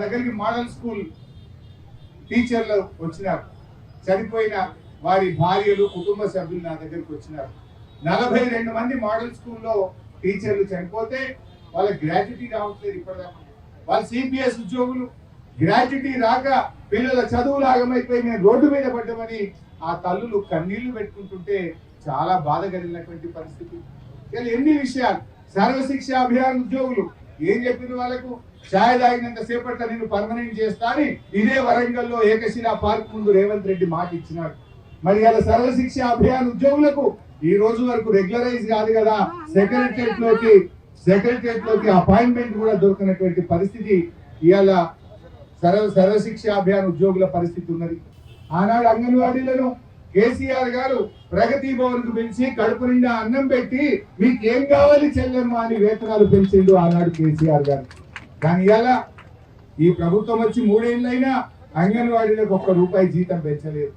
దగ్గరికి model school టీచర్లు వచ్చినారు. చనిపోయిన వారి భార్యలు కుటుంబ సభ్యులు నా దగ్గరికి వచ్చినారు. 42 మంది మోడల్ స్కూల్లో టీచర్లు చనిపోతే వాళ్ళ గ్రాట్యుటీ రావట్లేదు. ఇప్పటిదాకా వాళ్ళు సిపిఎస్ ఉద్యోగులు, గ్రాట్యుటీ రాక పిల్లల చదువులు ఆగమైపోయి మేము రోడ్డు మీద పడ్డామని ఆ తల్లులు కన్నీళ్లు పెట్టుకుంటుంటే చాలా బాధ కలిగినటువంటి పరిస్థితి. ఇలా ఎన్ని విషయాలు. సర్వశిక్ష అభియాన్ ఉద్యోగులు ఏం చెప్పిన వాళ్ళకు, ఛాయ్ తాగినంత సేపట్లో నేను పర్మనెంట్ చేస్తా అని ఇదే వరంగల్లో ఏకశిలా పార్క్ ముందు రేవంత్ రెడ్డి మాట ఇచ్చినాడు. మరి ఇలా సర్వశిక్ష అభియాన్ ఉద్యోగులకు ఈ రోజు వరకు రెగ్యులరైజ్ కాదు కదా, సెక్రటరియట్ లోకి అపాయింట్మెంట్ కూడా దొరికినటువంటి పరిస్థితి ఇవాళ సర్వశిక్ష అభియాన్ ఉద్యోగుల పరిస్థితి ఉన్నది. ఆనాడు అంగన్వాడీలను కేసీఆర్ గారు ప్రగతి భవన్ కు పిలిచి కడుపు నిండా అన్నం పెట్టి మీకేం కావాలి చెల్లెమ్మ అని వేతనాలు పెంచిండు ఆనాడు కేసీఆర్ గారు. కానీ ఇవాళ ఈ ప్రభుత్వం వచ్చి 3 ఏళ్ళైనా అంగన్వాడీలకు ₹1 జీతం పెంచలేదు.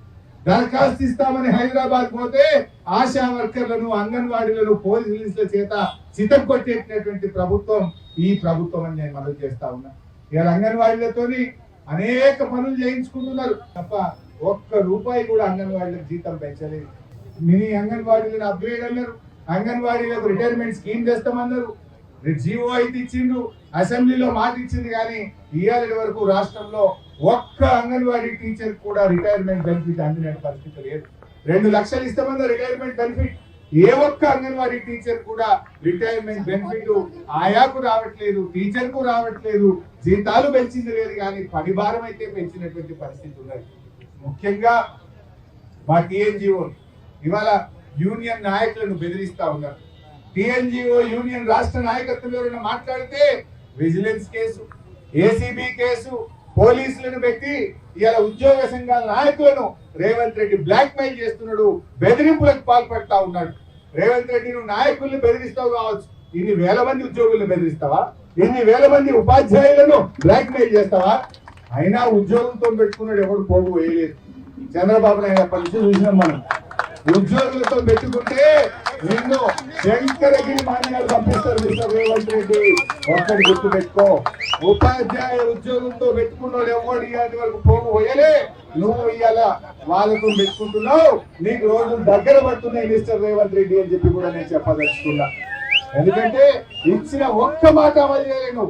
దరఖాస్తు ఇస్తామని హైదరాబాద్ పోతే ఆశా వర్కర్లను అంగన్వాడీలను పోలీసుల చేత చితం కొట్టేటటువంటి ప్రభుత్వం ఈ ప్రభుత్వం అని నేను మనవి చేస్తా ఉన్నా. ఇవాళ అంగన్వాడీలతోని అనేక పనులు చేయించుకుంటున్నారు తప్ప ₹1 కూడా అంగన్వాడీలకు జీతం పెంచలేదు. మినీ అంగన్వాడీలను అప్గ్రేడ్ అన్నారు, అంగన్వాడీలకు రిటైర్మెంట్ స్కీమ్ చేస్తామన్నారు, జీవో అయితే ఇచ్చిండ్రు, అసెంబ్లీలో మాట ఇచ్చింది. కానీ ఇవాళ వరకు రాష్ట్రంలో ఒక్క అంగన్వాడీ టీచర్ కూడా రిటైర్మెంట్ బెనిఫిట్ అందిన పరిస్థితి లేదు. 2 లక్షలు ఇస్తామన్న రిటైర్మెంట్ బెనిఫిట్ ఏ ఒక్క అంగన్వాడీ టీచర్ కూడా రిటైర్మెంట్ బెనిఫిట్ ఆయాకు రావట్లేదు, టీచర్ కు రావట్లేదు. జీతాలు పెంచింది లేదు కానీ పని భారం అయితే పెంచినటువంటి పరిస్థితి ఉన్నది. ముఖ్యంగా మా టీఎన్జిఓ ఇవాళ యూనియన్ నాయకులను బెదిరిస్తా ఉన్నారు. టీఎన్జిఓ యూనియన్ రాష్ట్ర నాయకత్వం ఎవరైనా మాట్లాడితే విజిలెన్స్ కేసు, ఏసీబీ కేసు, పోలీసులను పెట్టి ఇలా ఉద్యోగ సంఘాల నాయకులను రేవంత్ రెడ్డి బ్లాక్ మెయిల్ చేస్తున్నాడు, బెదిరింపులకు పాల్పడతా ఉన్నాడు. రేవంత్ రెడ్డి నువ్వు నాయకుల్ని బెదిరిస్తావు కావచ్చు, ఇన్ని వేల మంది ఉద్యోగులను బెదిరిస్తావా? ఇన్ని వేల మంది ఉపాధ్యాయులను బ్లాక్ మెయిల్ చేస్తావా? అయినా ఉద్యోగంతో పెట్టుకున్నాడు, ఎవడు పోగు వేయలేదు. చంద్రబాబు నాయుడు అప్పటి నుంచి చూసినాం మనం. ఉద్యోగులతో పెట్టుకుంటే నిన్ను శంకరగిరి మాన్యాలు పంపిస్తారు మిస్టర్ రేవంత్ రెడ్డి. ఒక్కడి గుర్తు పెట్టుకో, ఉపాధ్యాయ ఉద్యోగంతో పెట్టుకున్నాడు ఎవడు ఇవాటి వరకు పోగు పోయలే. నువ్వు ఇవాళ వాళ్ళతో పెట్టుకుంటున్నావు, నీకు రోజులు దగ్గర పడుతున్నాయి మిస్టర్ రేవంత్ రెడ్డి అని చెప్పి కూడా నేను చెప్పదలుచుకున్నా. ఎందుకంటే ఇచ్చిన ఒక్క మాట అమలు చేయలేను,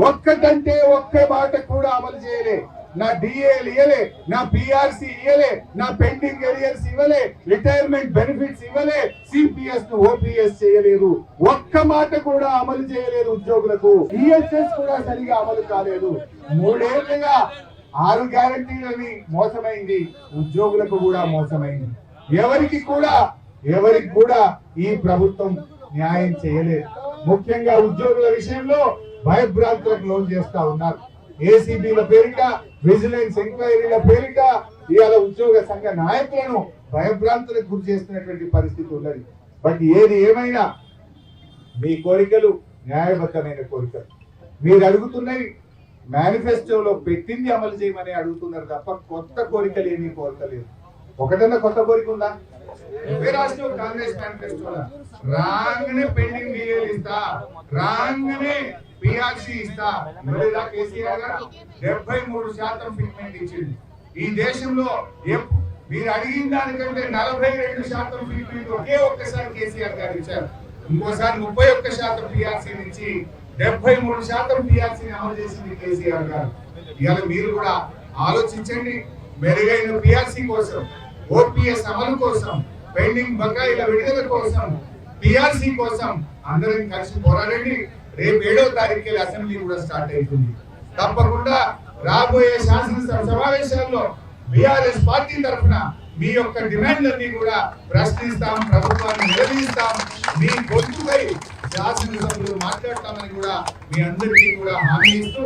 ఒక్కటంటే ఒక్క మాట కూడా అమలు చేయలే. నా డిఏలు ఇవ్వలే, నా పిఆర్సి ఇవ్వలే, నా పెండింగ్ ఏరియర్స్ ఇవ్వలే, రిటైర్మెంట్ బెనిఫిట్స్ ఇవ్వలే, సిపిఎస్ ను ఓపీఎస్ చేయలేదు, ఒక్క మాట కూడా అమలు చేయలేదు. ఉద్యోగులకు ఈఎస్ఎస్ కూడా సరిగా అమలు కాలేదు. 3 ఏళ్లుగా 6 గ్యారంటీలని మోసమైంది, ఉద్యోగులకు కూడా మోసమైంది. ఎవరికి కూడా ఈ ప్రభుత్వం న్యాయం చేయలేదు. ముఖ్యంగా ఉద్యోగుల విషయంలో భయభ్రాంతులకు లోన్ చేస్తా ఉన్నారు. ఏసీబీల పేరిట, విజిలెన్స్ ఎంక్వైరీల పేరిట ఇవాళ ఉద్యోగ సంఘ నాయకులను భయభ్రాంతులకు గురి చేస్తున్నటువంటి పరిస్థితి ఉన్నది. బట్ ఏది ఏమైనా మీ కోరికలు న్యాయబద్ధమైన కోరికలు. మీరు అడుగుతున్నవి మేనిఫెస్టోలో పెట్టింది అమలు చేయమని అడుగుతున్నారు తప్ప కొత్త కోరికలు ఏమీ కోరతలేదు. ఒకటన్నా కొత్త కోరిక ఉందా? రాష్ట్రం కాంగ్రెస్ మేనిఫెస్టోలో రాగానే పెండింగ్ డిఏలు ఇస్తా, రాగానే పిఆర్సి ఇస్తా. కేసీఆర్ గారు 73% ఫిట్మెంట్ ఇచ్చింది. ఈ దేశంలో మీరు అడిగిన దానికంటే 42% ఫిట్మెంట్ ఒకే ఒక్కసారి కేసీఆర్ గారు ఇచ్చారు. ఇంకోసారి 31% పిఆర్సీ నుంచి 73% పిఆర్సీని అమలు చేసింది కేసీఆర్ గారు. ఇవాళ మీరు కూడా ఆలోచించండి. మెరుగైన పిఆర్సీ కోసం, ఓపీఎస్ అమలు కోసం, పెండింగ్ బకాయిల విడుదల కోసం, పిఆర్సీ కోసం అందరం కలిసి పోరాడండి. రేపు 7వ తారీఖు అసెంబ్లీ కూడా స్టార్ట్ అవుతుంది. తప్పకుండా రాబోయే శాసనసభ సమావేశాల్లో బీఆర్ఎస్ పార్టీ తరఫున మీ యొక్క డిమాండ్లన్నీ కూడా ప్రశ్నిస్తాం, ప్రభుత్వాన్ని నిలదీస్తాం. మీ గొంతుపై శాసనసభ్యులు మాట్లాడతామని కూడా మీ అందరికీ కూడా హామీ ఇస్తూ